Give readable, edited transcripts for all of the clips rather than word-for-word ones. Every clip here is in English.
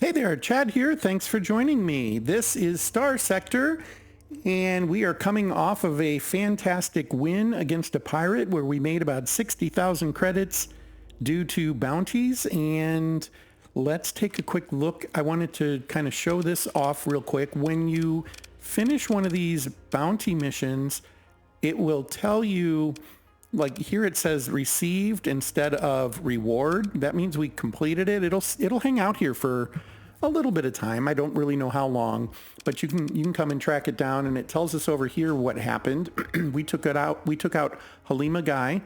Hey there, Chad here. Thanks for joining me. This is Starsector, and we are coming off of a fantastic win against a pirate where we made about 60,000 credits due to bounties. And let's take a quick look. I wanted to kind of show this off real quick. When you finish one of these bounty missions, it will tell you, like here it says received instead of reward. That means we completed it. It'll hang out here for a little bit of time. I don't really know how long, but you can come and track it down, and it tells us over here what happened. We took out Halima Guy.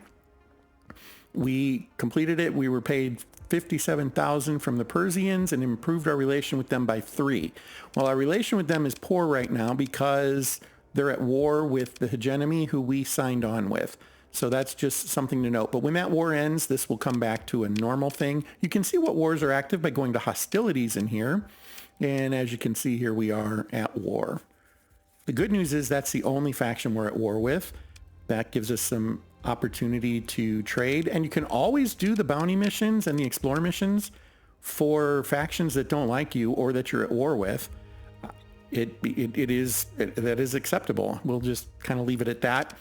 We completed it. We were paid 57,000 from the Persians and improved our relation with them by 3. Well, our relation with them is poor right now because they're at war with the hegemony who we signed on with. So that's just something to note. But when that war ends, this will come back to a normal thing. You can see what wars are active by going to hostilities in here. And as you can see here, we are at war. The good news is that's the only faction we're at war with. That gives us some opportunity to trade. And you can always do the bounty missions and the explore missions for factions that don't like you or that you're at war with. That is acceptable. We'll just kind of leave it at that.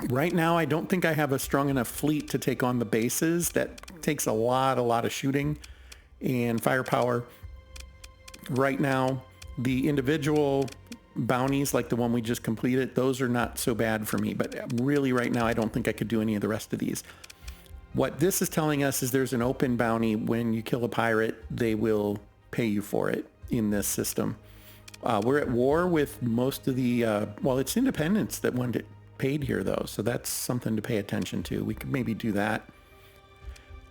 Right now, I don't think I have a strong enough fleet to take on the bases. That takes a lot of shooting and firepower. Right now, the individual bounties, like the one we just completed, those are not so bad for me. But really, right now, I don't think I could do any of the rest of these. What this is telling us is there's an open bounty. When you kill a pirate, they will pay you for it in this system. We're at war with most of the, it's independents that want it paid here though, so that's something to pay attention to. We could maybe do that.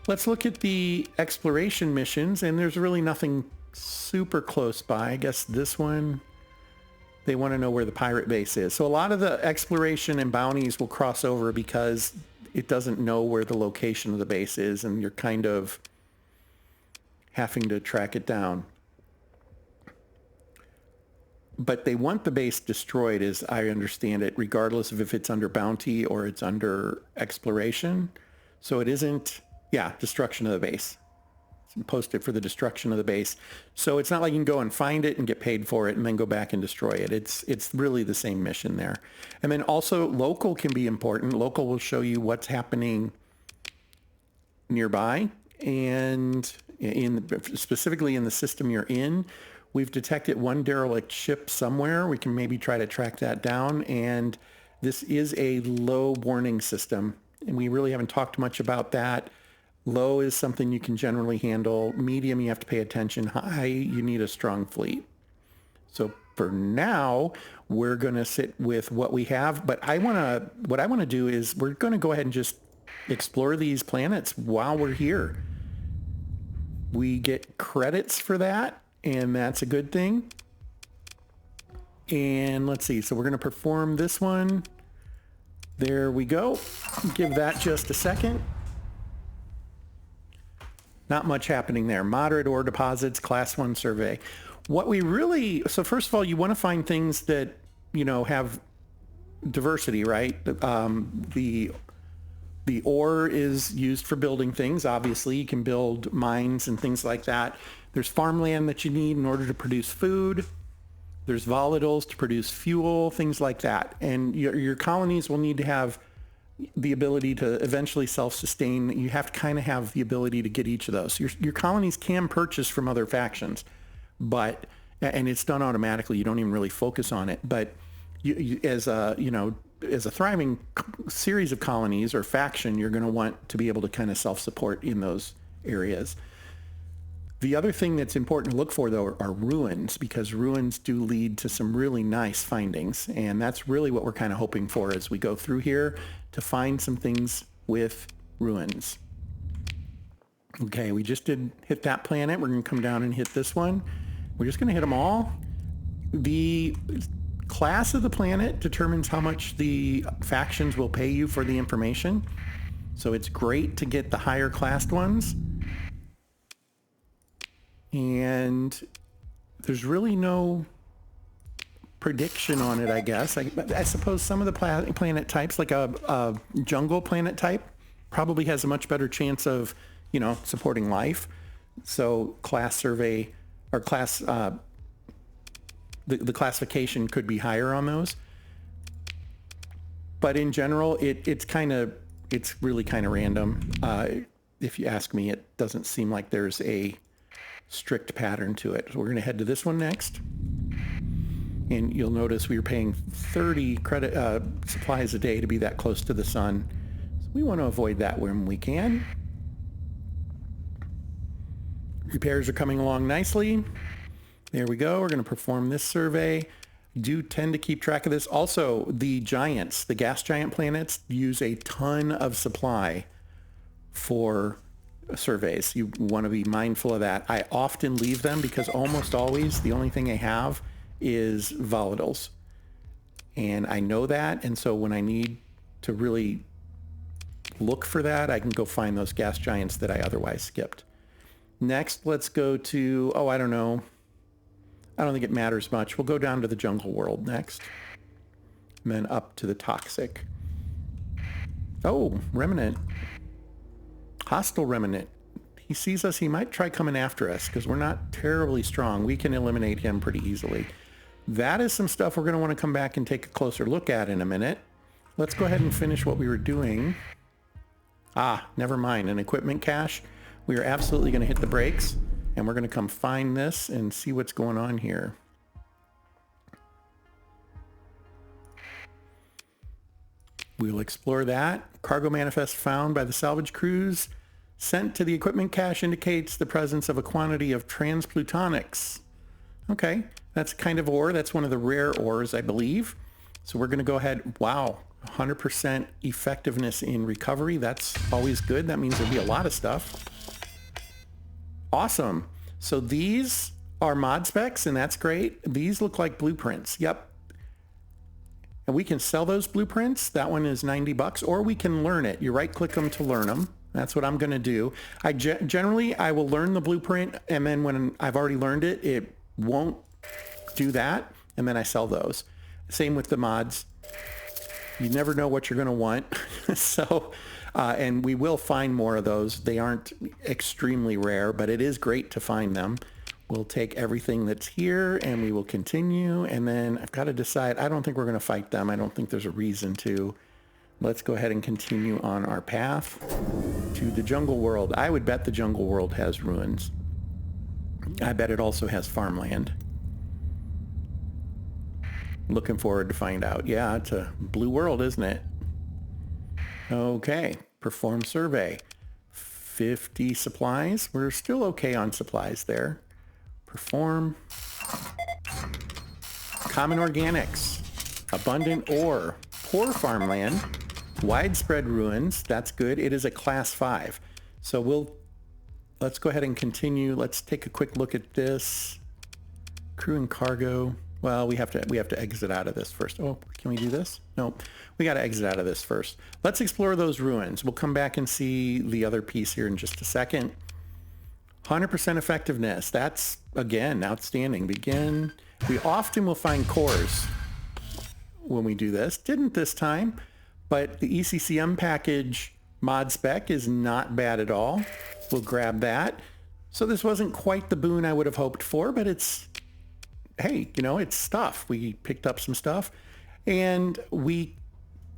Let's look at the exploration missions, and there's really nothing super close by. I guess this one, they want to know where the pirate base is. So a lot of the exploration and bounties will cross over because it doesn't know where the location of the base is, and you're kind of having to track it down. But they want the base destroyed, as I understand it, regardless of if it's under bounty or it's under exploration. So it isn't, destruction of the base. It's posted for the destruction of the base. So it's not like you can go and find it and get paid for it and then go back and destroy it. It's really the same mission there. And then also local can be important. Local will show you what's happening nearby, and specifically in the system you're in. We've detected one derelict ship somewhere. We can maybe try to track that down. And this is a low warning system, and we really haven't talked much about that. Low is something you can generally handle. Medium, you have to pay attention. High, you need a strong fleet. So for now, we're going to sit with what we have. But what I want to do is we're going to go ahead and just explore these planets while we're here. We get credits for that, and that's a good thing. And let's see. So we're going to perform this one. There we go. Give that just a second. Not much happening there. Moderate ore deposits, class 1 survey. So first of all, you want to find things that, have diversity, right? The ore is used for building things. Obviously, you can build mines and things like that. There's farmland that you need in order to produce food. There's volatiles to produce fuel, things like that. And your colonies will need to have the ability to eventually self-sustain. You have to kind of have the ability to get each of those. Your colonies can purchase from other factions, and it's done automatically. You don't even really focus on it. But as a thriving series of colonies or faction, you're going to want to be able to kind of self-support in those areas. The other thing that's important to look for, though, are ruins, because ruins do lead to some really nice findings. And that's really what we're kind of hoping for as we go through here, to find some things with ruins. Okay, we just did hit that planet. We're going to come down and hit this one. We're just going to hit them all. The class of the planet determines how much the factions will pay you for the information. So it's great to get the higher classed ones. And there's really no prediction on it, I guess. I suppose some of the planet types, like a jungle planet type, probably has a much better chance of, supporting life. So class survey or class, the classification could be higher on those. But in general, it's really kind of random. If you ask me, it doesn't seem like there's a strict pattern to it. So we're going to head to this one next. And you'll notice we were paying 30 credit supplies a day to be that close to the sun. So we want to avoid that when we can. Repairs are coming along nicely. There we go. We're going to perform this survey. Do tend to keep track of this. Also, the giants, the gas giant planets, use a ton of supply for surveys. You want to be mindful of that. I often leave them because almost always the only thing I have is volatiles. And I know that. And so when I need to really look for that, I can go find those gas giants that I otherwise skipped. Next, let's go to, I don't know. I don't think it matters much. We'll go down to the jungle world next. And then up to the toxic. Oh, remnant. Hostile remnant. He sees us. He might try coming after us because we're not terribly strong. We can eliminate him pretty easily. That is some stuff we're going to want to come back and take a closer look at in a minute. Let's go ahead and finish what we were doing. Never mind. An equipment cache. We are absolutely going to hit the brakes. And we're going to come find this and see what's going on here. We'll explore that. Cargo manifest found by the salvage crews sent to the equipment cache indicates the presence of a quantity of transplutonics. Okay, that's kind of ore. That's one of the rare ores, I believe. So we're going to go ahead. Wow, 100% effectiveness in recovery. That's always good. That means there'll be a lot of stuff. Awesome. So these are mod specs, and that's great. These look like blueprints. Yep. And we can sell those blueprints. That one is $90, or we can learn it. You right-click them to learn them. That's what I'm going to do. Generally, I will learn the blueprint, and then when I've already learned it, it won't do that, and then I sell those. Same with the mods. You never know what you're going to want. So... and we will find more of those. They aren't extremely rare, but it is great to find them. We'll take everything that's here and we will continue. And then I've got to decide, I don't think we're going to fight them. I don't think there's a reason to. Let's go ahead and continue on our path to the jungle world. I would bet the jungle world has ruins. I bet it also has farmland. Looking forward to find out. Yeah, it's a blue world, isn't it? Okay, perform survey. 50 supplies. We're still okay on supplies there. Perform. Common organics. Abundant ore. Poor farmland. Widespread ruins. That's good. It is a class 5. So let's go ahead and continue. Let's take a quick look at this. Crew and cargo. Well, we have to exit out of this first. Oh, can we do this? No, we got to exit out of this first. Let's explore those ruins. We'll come back and see the other piece here in just a second. 100% effectiveness. That's, again, outstanding. Begin. We often will find cores when we do this. Didn't this time, but the ECCM package mod spec is not bad at all. We'll grab that. So this wasn't quite the boon I would have hoped for, but it's... hey, it's stuff. We picked up some stuff, and we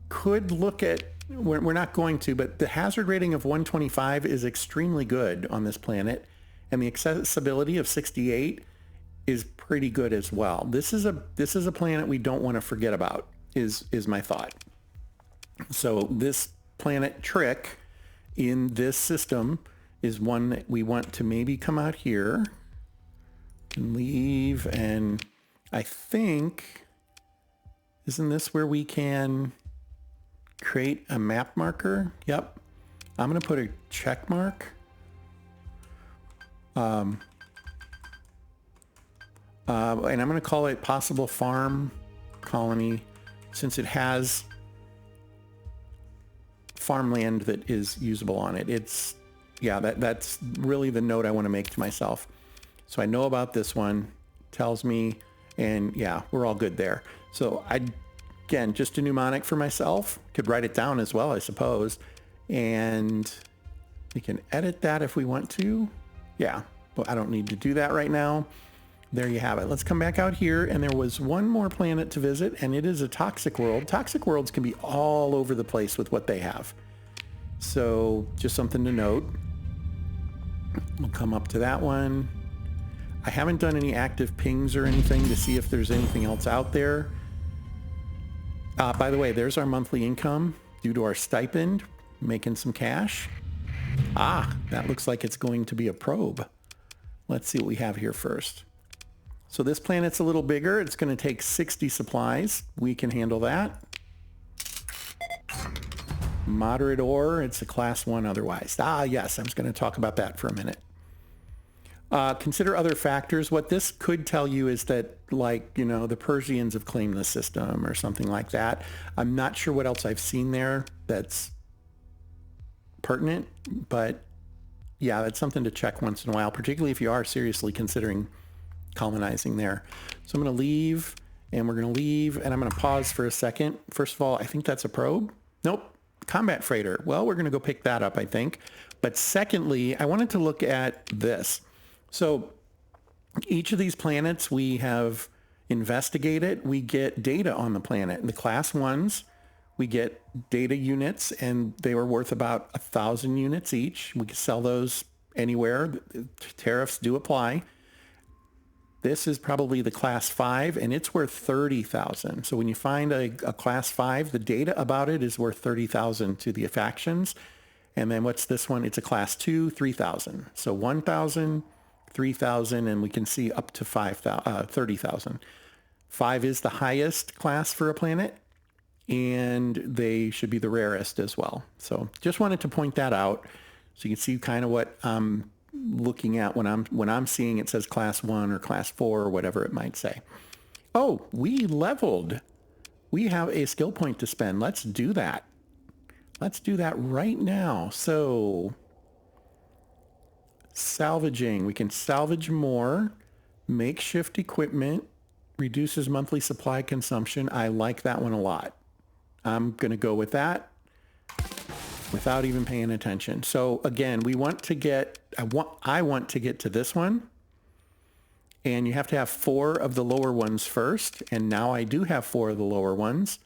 could look at, we're not going to, but the hazard rating of 125 is extremely good on this planet, and the accessibility of 68 is pretty good as well. This is a planet we don't want to forget about, is my thought. So this planet trick in this system is one that we want to maybe come out here and leave, and I think, isn't this where we can create a map marker? Yep. I'm going to put a check mark. And I'm going to call it possible farm colony, since it has farmland that is usable on it. It's, yeah, that's really the note I want to make to myself. So I know about this one, tells me, and yeah, we're all good there. So again, just a mnemonic for myself. Could write it down as well, I suppose. And we can edit that if we want to. Yeah, but I don't need to do that right now. There you have it. Let's come back out here, and there was one more planet to visit, and it is a toxic world. Toxic worlds can be all over the place with what they have. So just something to note. We'll come up to that one. I haven't done any active pings or anything to see if there's anything else out there. By the way, there's our monthly income due to our stipend, making some cash. That looks like it's going to be a probe. Let's see what we have here first. So this planet's a little bigger. It's going to take 60 supplies. We can handle that. Moderate ore. It's a class 1 otherwise. Yes, I'm just going to talk about that for a minute. Consider other factors. What this could tell you is that, like, the Persians have claimed the system or something like that. I'm not sure what else I've seen there that's pertinent, but yeah, that's something to check once in a while, particularly if you are seriously considering colonizing there. So I'm going to leave, and we're going to leave, and I'm going to pause for a second. First of all, I think that's a probe. Nope. Combat freighter. Well, we're going to go pick that up, I think. But secondly, I wanted to look at this. So each of these planets we have investigated, we get data on the planet. In the class 1s, we get data units, and they were worth about 1,000 units each. We can sell those anywhere. Tariffs do apply. This is probably the class 5, and it's worth 30,000. So when you find a class 5, the data about it is worth 30,000 to the factions. And then what's this one? It's a class 2, 3,000. So 1,000, 3,000, and we can see up to 30,000. 5 is the highest class for a planet, and they should be the rarest as well. So just wanted to point that out so you can see kind of what I'm looking at when I'm seeing it says class 1 or class 4 or whatever it might say. Oh, we leveled. We have a skill point to spend. Let's do that. Let's do that right now. So salvaging, we can salvage more. Makeshift equipment reduces monthly supply consumption. I like that one a lot. I'm going to go with that without even paying attention. So again, we want to get, I want to get to this one, and you have to have 4 of the lower ones first. And now I do have 4 of the lower ones.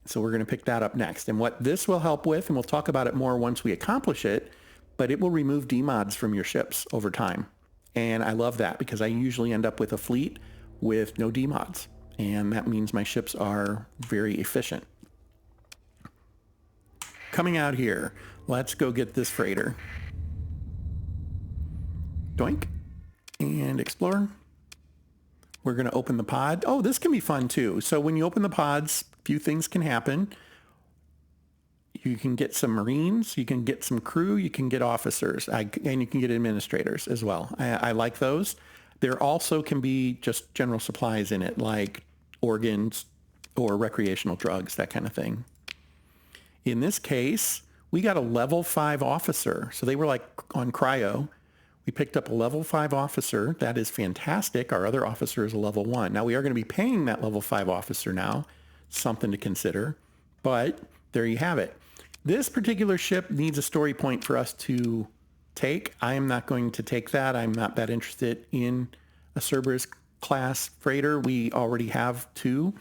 So we're going to pick that up next. And what this will help with, and we'll talk about it more once we accomplish it, but it will remove demods from your ships over time. And I love that because I usually end up with a fleet with no demods. And that means my ships are very efficient. Coming out here, let's go get this freighter. Doink. And explore. We're going to open the pod. Oh, this can be fun too. So when you open the pods, a few things can happen. You can get some Marines, you can get some crew, you can get officers, and you can get administrators as well. I like those. There also can be just general supplies in it, like organs or recreational drugs, that kind of thing. In this case, we got a level 5 officer. So they were like on cryo. We picked up a level 5 officer. That is fantastic. Our other officer is a level 1. Now we are going to be paying that level 5 officer now. Something to consider. But there you have it. This particular ship needs a story point for us to take. I am not going to take that. I'm not that interested in a Cerberus class freighter. We already have 2.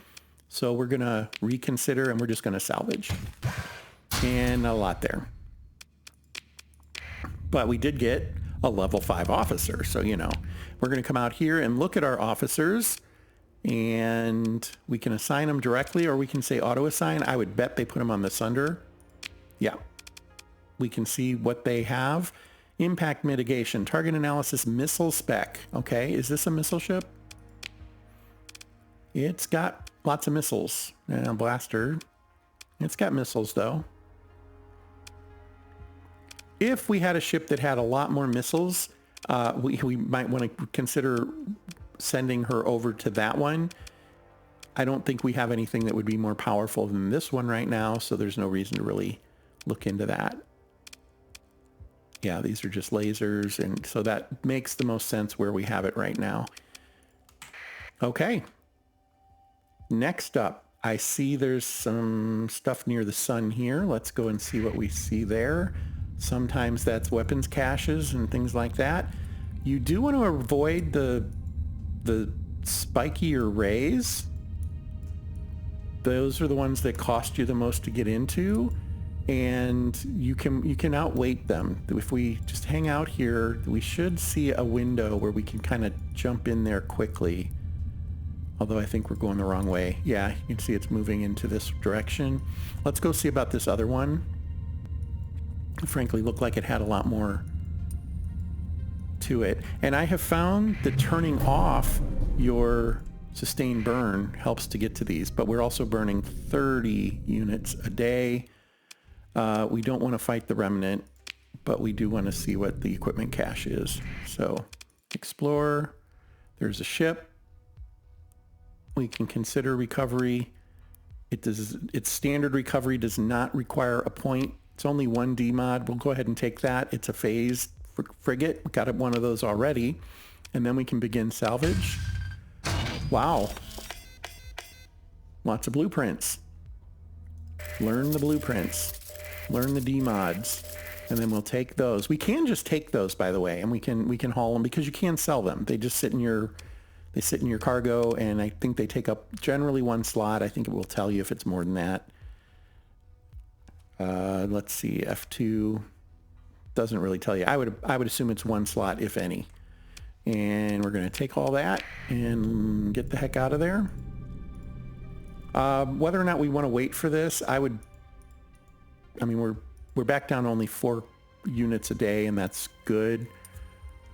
So we're going to reconsider, and we're just going to salvage. And a lot there. But we did get a level 5 officer. So, we're going to come out here and look at our officers, and we can assign them directly, or we can say auto assign. I would bet they put them on the Sunder. Yeah. We can see what they have. Impact mitigation, target analysis, missile spec. Okay. Is this a missile ship? It's got lots of missiles. And a blaster. It's got missiles though. If we had a ship that had a lot more missiles, we might want to consider sending her over to that one. I don't think we have anything that would be more powerful than this one right now, so there's no reason to really look into that. Yeah, these are just lasers, and so that makes the most sense where we have it right now. Okay. Next up, I see there's some stuff near the sun here. Let's go and see what we see there. Sometimes that's weapons caches and things like that. You do want to avoid the spikier rays. Those are the ones that cost you the most to get into, and you can outweight them. If we just hang out here, we should see a window where we can kind of jump in there quickly. Although I think we're going the wrong way. Yeah, you can see it's moving into this direction. Let's go see about this other one. It frankly looked like it had a lot more to it. And I have found that turning off your sustained burn helps to get to these, but we're also burning 30 units a day. We don't want to fight the remnant, but we do want to see what the equipment cache is. So explore, there's a ship. We can consider recovery. Its standard recovery does not require a point. It's only 1D mod. We'll go ahead and take that. It's a phased frigate. We got one of those already. And then we can begin salvage. Wow. Lots of blueprints. Learn the blueprints. Learn the D mods. And then we'll take those. We can just take those, by the way, and we can haul them because you can sell them. They just sit in your cargo, and I think they take up generally one slot. I think it will tell you if it's more than that. Let's see, F2 doesn't really tell you. I would assume it's one slot, if any. And we're going to take all that and get the heck out of there. Whether or not we want to wait for this, we're back down only 4 units a day, and that's good.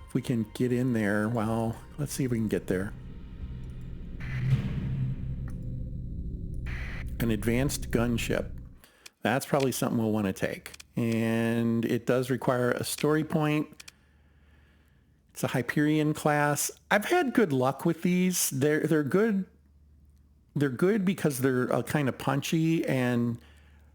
If we can get in there, well, let's see if we can get there. An advanced gunship. That's probably something we'll want to take. And it does require a story point. It's a Hyperion class. I've had good luck with these. They're good. They're good because they're kind of punchy, and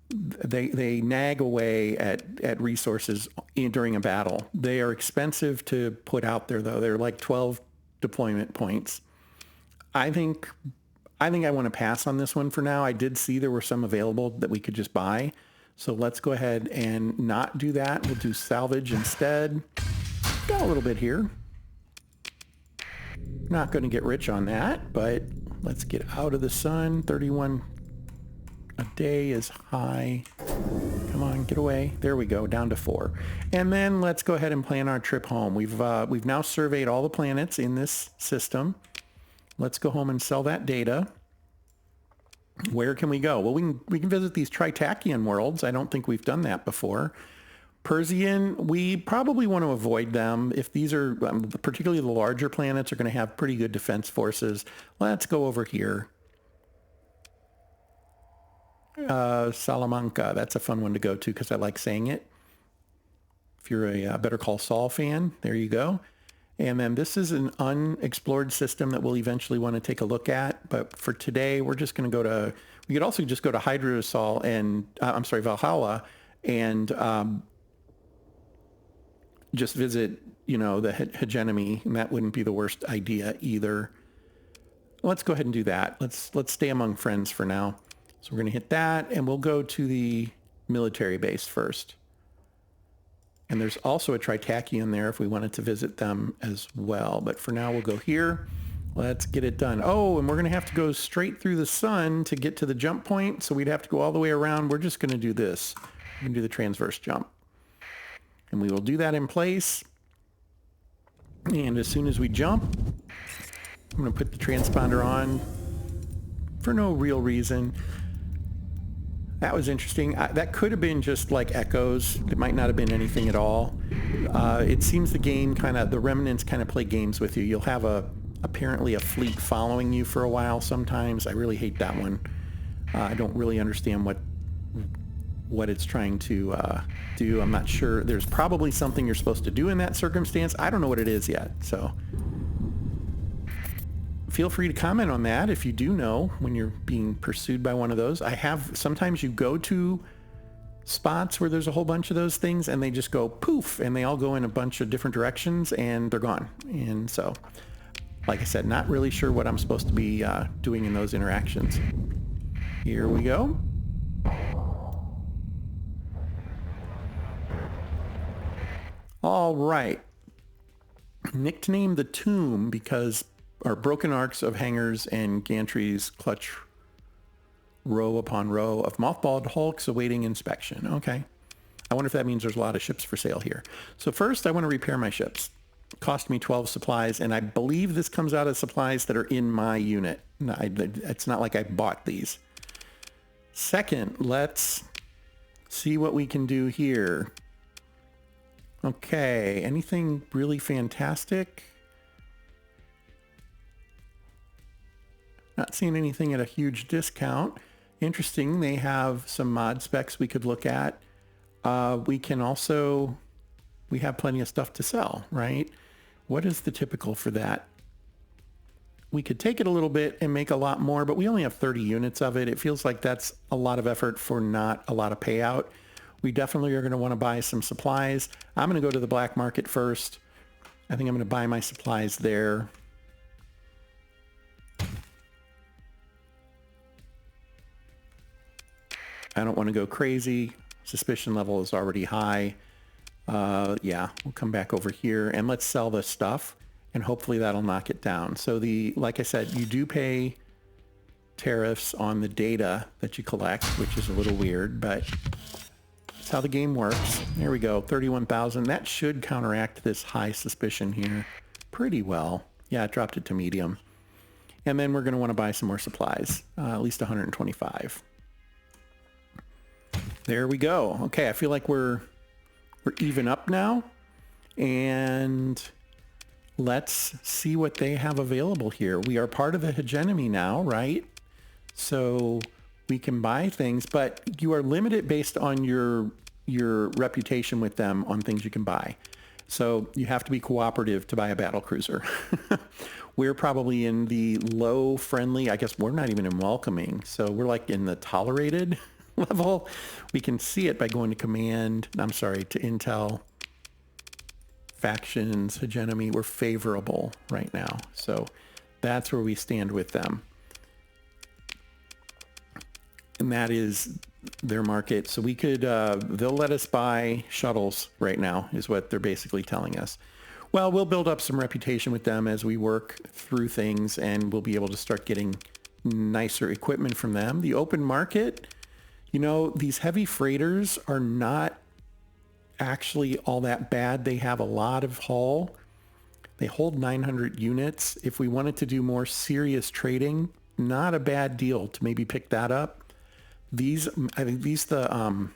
they nag away at resources during a battle. They are expensive to put out there, though. They're like 12 deployment points. I think I want to pass on this one for now. I did see there were some available that we could just buy. So let's go ahead and not do that. We'll do salvage instead. Got a little bit here. Not going to get rich on that, but let's get out of the sun. 31 a day is high. Come on, get away. There we go, down to 4. And then let's go ahead and plan our trip home. We've now surveyed all the planets in this system. Let's go home and sell that data. Where can we go? Well, we can visit these Tritachian worlds. I don't think we've done that before. Persian, we probably want to avoid them. If these are, particularly the larger planets, are going to have pretty good defense forces. Let's go over here. Salamanca, that's a fun one to go to because I like saying it. If you're a Better Call Saul fan, there you go. And then this is an unexplored system that we'll eventually want to take a look at. But for today, we're just going to go to, we could also just go to Hydrosol and, Valhalla, and just visit, the hegemony, and that wouldn't be the worst idea either. Let's go ahead and do that. Let's stay among friends for now. So we're going to hit that, and we'll go to the military base first. And there's also a Tritachian there if we wanted to visit them as well. But for now, we'll go here. Let's get it done. Oh, and we're going to have to go straight through the sun to get to the jump point. So we'd have to go all the way around. We're just going to do this. We're going to do the transverse jump. And we will do that in place. And as soon as we jump, I'm going to put the transponder on for no real reason. That was interesting. That could have been just like echoes. It might not have been anything at all. It seems the remnants kind of play games with you. You'll have apparently a fleet following you for a while sometimes. I really hate that one. I don't really understand what it's trying to do. I'm not sure. There's probably something you're supposed to do in that circumstance. I don't know what it is yet. So feel free to comment on that if you do know when you're being pursued by one of those. Sometimes you go to spots where there's a whole bunch of those things and they just go poof and they all go in a bunch of different directions and they're gone. And so, like I said, not really sure what I'm supposed to be doing in those interactions. Here we go. All right. Nicknamed the Tomb because our broken arcs of hangars and gantries clutch row upon row of mothballed hulks awaiting inspection. Okay. I wonder if that means there's a lot of ships for sale here. So first, I want to repair my ships. Cost me 12 supplies, and I believe this comes out of supplies that are in my unit. It's not like I bought these. Second, let's see what we can do here. Okay, anything really fantastic? Not seeing anything at a huge discount. Interesting, they have some mod specs we could look at. We have plenty of stuff to sell, right? What is the typical for that? We could take it a little bit and make a lot more, but we only have 30 units of it. It feels like that's a lot of effort for not a lot of payout. We definitely are going to want to buy some supplies. I'm going to go to the black market first. I think I'm going to buy my supplies there. I don't want to go crazy. Suspicion level is already high. Yeah, we'll come back over here and let's sell this stuff and hopefully that'll knock it down. So like I said, you do pay tariffs on the data that you collect, which is a little weird, but that's how the game works. There we go, 31,000. That should counteract this high suspicion here pretty well. Yeah, it dropped it to medium. And then we're going to want to buy some more supplies, at least 125. There we go. Okay, I feel like we're even up now, and let's see what they have available here. We are part of the hegemony now, right? So we can buy things, but you are limited based on your reputation with them on things you can buy. So you have to be cooperative to buy a battle cruiser. We're probably in the low friendly, I guess we're not even in welcoming. So we're like in the tolerated level. We can see it by going to to Intel, factions, hegemony. We're favorable right now. So that's where we stand with them. And that is their market. So we could, they'll let us buy shuttles right now is what they're basically telling us. Well, we'll build up some reputation with them as we work through things and we'll be able to start getting nicer equipment from them. The open market, you know, these heavy freighters are not actually all that bad. They have a lot of hull. They hold 900 units. If we wanted to do more serious trading, not a bad deal to maybe pick that up. I think these the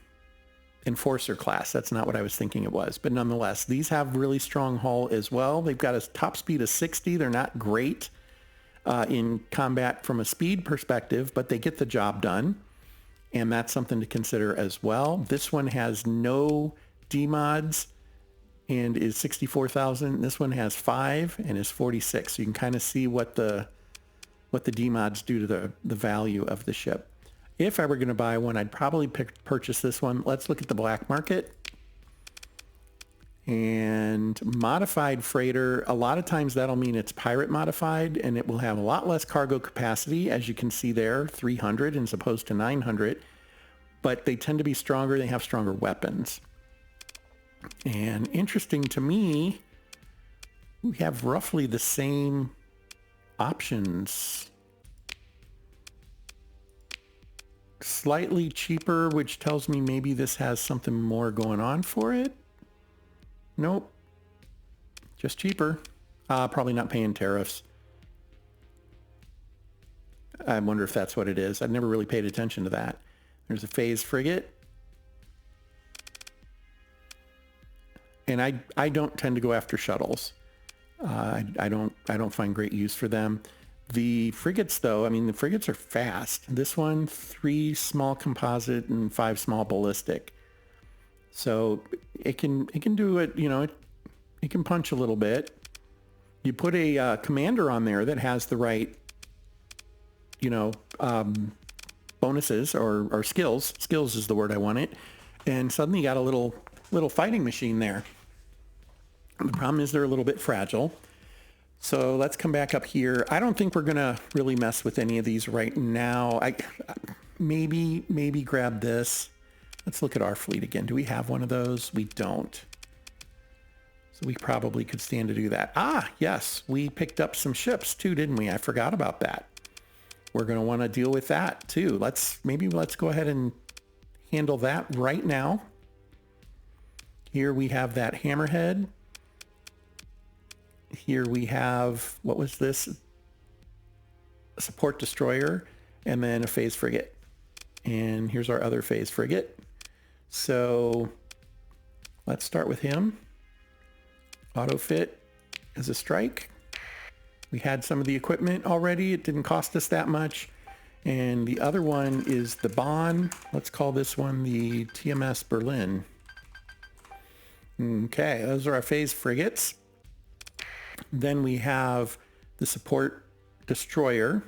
Enforcer class. That's not what I was thinking it was. But nonetheless, these have really strong hull as well. They've got a top speed of 60. They're not great in combat from a speed perspective, but they get the job done. And that's something to consider as well. This one has no D-mods and is 64,000. This one has 5 and is 46. So you can kind of see what the D-mods do to the value of the ship. If I were going to buy one, I'd probably purchase this one. Let's look at the black market. And modified freighter, a lot of times that'll mean it's pirate modified and it will have a lot less cargo capacity, as you can see there, 300 as opposed to 900. But they tend to be stronger. They have stronger weapons. And interesting to me, we have roughly the same options. Slightly cheaper, which tells me maybe this has something more going on for it. Nope. Just cheaper. Probably not paying tariffs. I wonder if that's what it is. I've never really paid attention to that. There's a phase frigate. And I don't tend to go after shuttles. I don't find great use for them. The frigates, though, I mean, the frigates are fast. This one, 3 small composite and 5 small ballistic. So it can do it, you know, it can punch a little bit. You put a commander on there that has the right, you know, bonuses or skills. Skills is the word I wanted. And suddenly you got a little fighting machine there. The problem is they're a little bit fragile. So let's come back up here. I don't think we're going to really mess with any of these right now. Maybe grab this. Let's look at our fleet again. Do we have one of those? We don't. So we probably could stand to do that. Ah, yes, we picked up some ships too, didn't we? I forgot about that. We're going to want to deal with that too. Maybe let's go ahead and handle that right now. Here we have that hammerhead. Here we have, what was this? A support destroyer and then a phase frigate. And here's our other phase frigate. So let's start with him. Auto fit as a strike. We had some of the equipment already. It didn't cost us that much. And the other one is the Bonn. Let's call this one the TMS Berlin. Okay, those are our phase frigates. Then we have the support destroyer,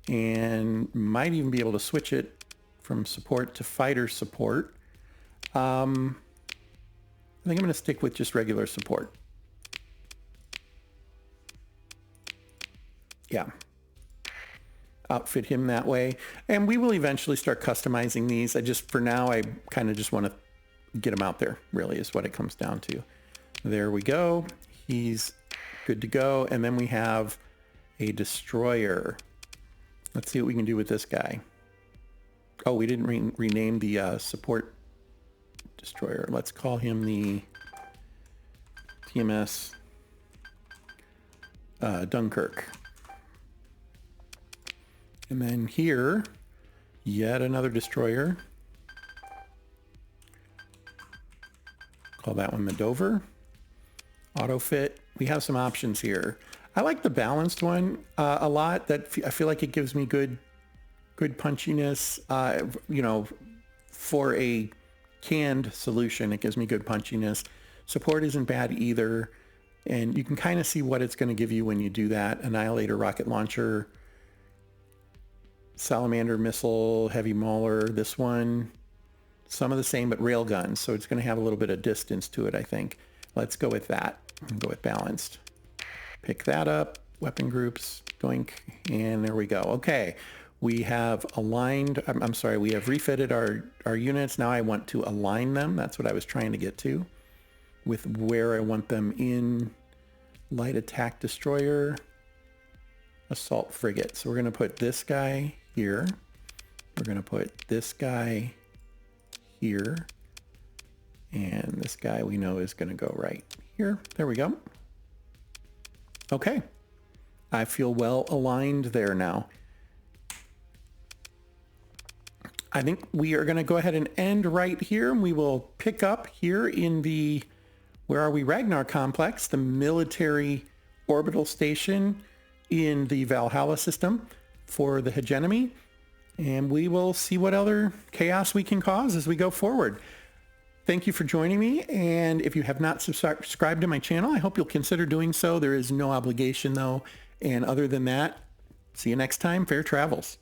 and might even be able to switch it from support to fighter support. I think I'm going to stick with just regular support. Yeah. Outfit him that way. And we will eventually start customizing these. For now, I kind of just want to get him out there, really, is what it comes down to. There we go. He's good to go. And then we have a destroyer. Let's see what we can do with this guy. Oh, we didn't rename the support destroyer. Let's call him the TMS Dunkirk. And then here, yet another destroyer. Call that one the Dover. Auto fit. We have some options here. I like the balanced one a lot. I feel like it gives me good punchiness. For a canned solution, it gives me good punchiness. Support isn't bad either. And you can kind of see what it's going to give you when you do that. Annihilator rocket launcher, Salamander missile, heavy mauler. This one, some of the same, but railguns. So it's going to have a little bit of distance to it, I think. Let's go with that and go with balanced. Pick that up, weapon groups, doink, and there we go. Okay, we have aligned, we have refitted our units. Now I want to align them. That's what I was trying to get to with where I want them in light attack destroyer, assault frigate. So we're going to put this guy here. We're going to put this guy here. And this guy we know is going to go right here. There we go. Okay. I feel well aligned there now. I think we are going to go ahead and end right here. And we will pick up here in the, where are we, Ragnar complex, the military orbital station in the Valhalla system for the hegemony. And we will see what other chaos we can cause as we go forward. Thank you for joining me, and if you have not subscribed to my channel, I hope you'll consider doing so. There is no obligation, though, and other than that, see you next time. Fair travels.